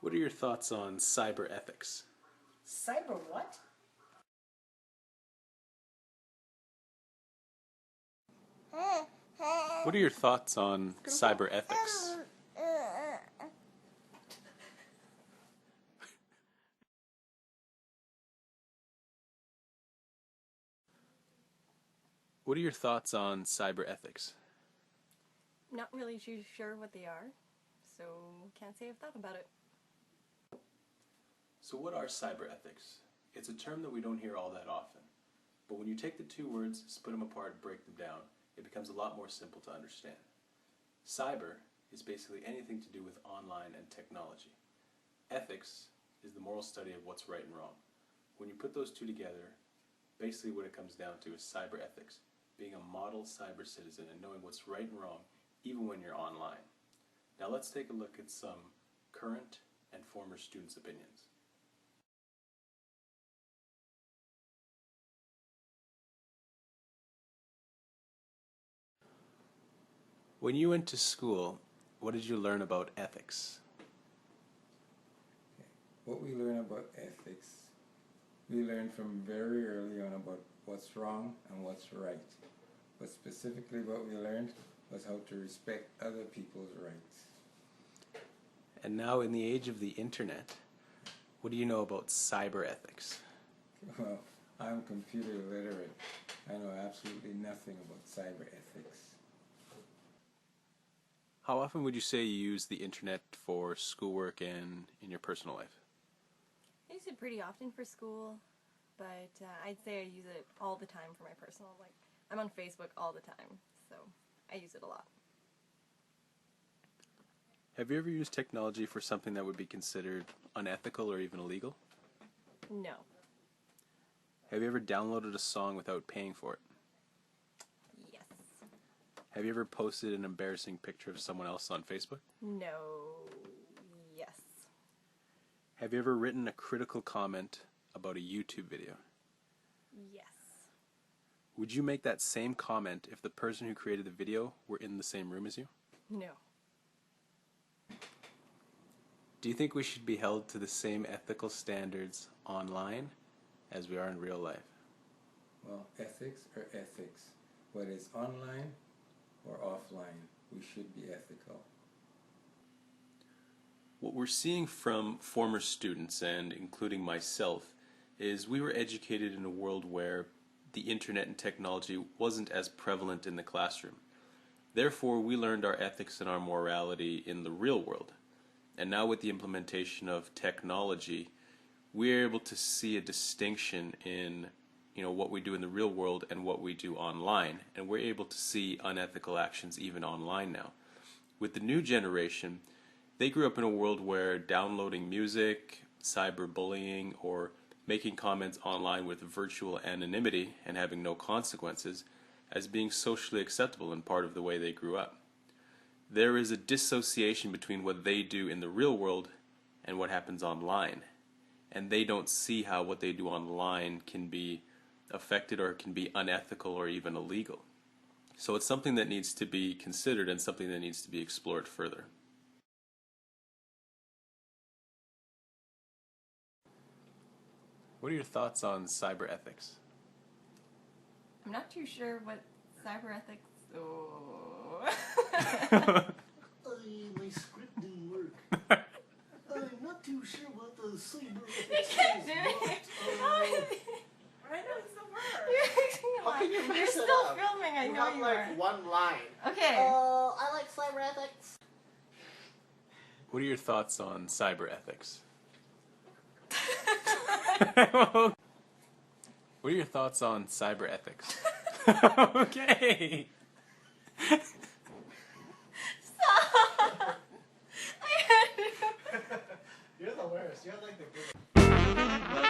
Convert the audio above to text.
What are your thoughts on cyber ethics? Cyber what? What are your thoughts on cyber ethics? What are your thoughts on cyber ethics? Not really too sure what they are, so can't say I've thought about it. So what are cyber ethics? It's a term that we don't hear all that often. But when you take the two words, split them apart, break them down, it becomes a lot more simple to understand. Cyber is basically anything to do with online and technology. Ethics is the moral study of what's right and wrong. When you put those two together, basically what it comes down to is cyber ethics, being a model cyber citizen and knowing what's right and wrong even when you're online. Now let's take a look at some current and former students' opinions. When you went to school, what did you learn about ethics? What we learn about ethics, we learn from very early on about what's wrong and what's right. But specifically what we learned was how to respect other people's rights. And now in the age of the internet, what do you know about cyber ethics? Well, I'm computer literate. I know absolutely nothing about cyber ethics. How often would you say you use the internet for schoolwork and in your personal life? I use it pretty often for school, but I'd say I use it all the time for my personal. Like, I'm on Facebook all the time, so I use it a lot. Have you ever used technology for something that would be considered unethical or even illegal? No. Have you ever downloaded a song without paying for it? Yes. Have you ever posted an embarrassing picture of someone else on Facebook? No. Yes. Have you ever written a critical comment about a YouTube video? Yes. Would you make that same comment if the person who created the video were in the same room as you? No. Do you think we should be held to the same ethical standards online as we are in real life? Well, ethics are ethics. Whether it's online or offline, we should be ethical. What we're seeing from former students, and including myself, is we were educated in a world where the internet and technology wasn't as prevalent in the classroom. Therefore, we learned our ethics and our morality in the real world. And now with the implementation of technology, we're able to see a distinction in what we do in the real world and what we do online. And we're able to see unethical actions even online now. With the new generation, they grew up in a world where downloading music, cyberbullying, or making comments online with virtual anonymity and having no consequences as being socially acceptable and part of the way they grew up. There is a dissociation between what they do in the real world and what happens online. And they don't see how what they do online can be affected or can be unethical or even illegal. So it's something that needs to be considered and something that needs to be explored further. What are your thoughts on cyber ethics? I'm not too sure what cyber ethics... Oh. My script didn't work. I'm not too sure what the cyber You ethics can't is. do it! I know it's the word. How can you You're mess it still up? filming, I You know have you like are. one line. Okay. I like cyber ethics. What are your thoughts on cyber ethics? What are your thoughts on cyber ethics? Okay. Stop! You're the worst. You're like the good.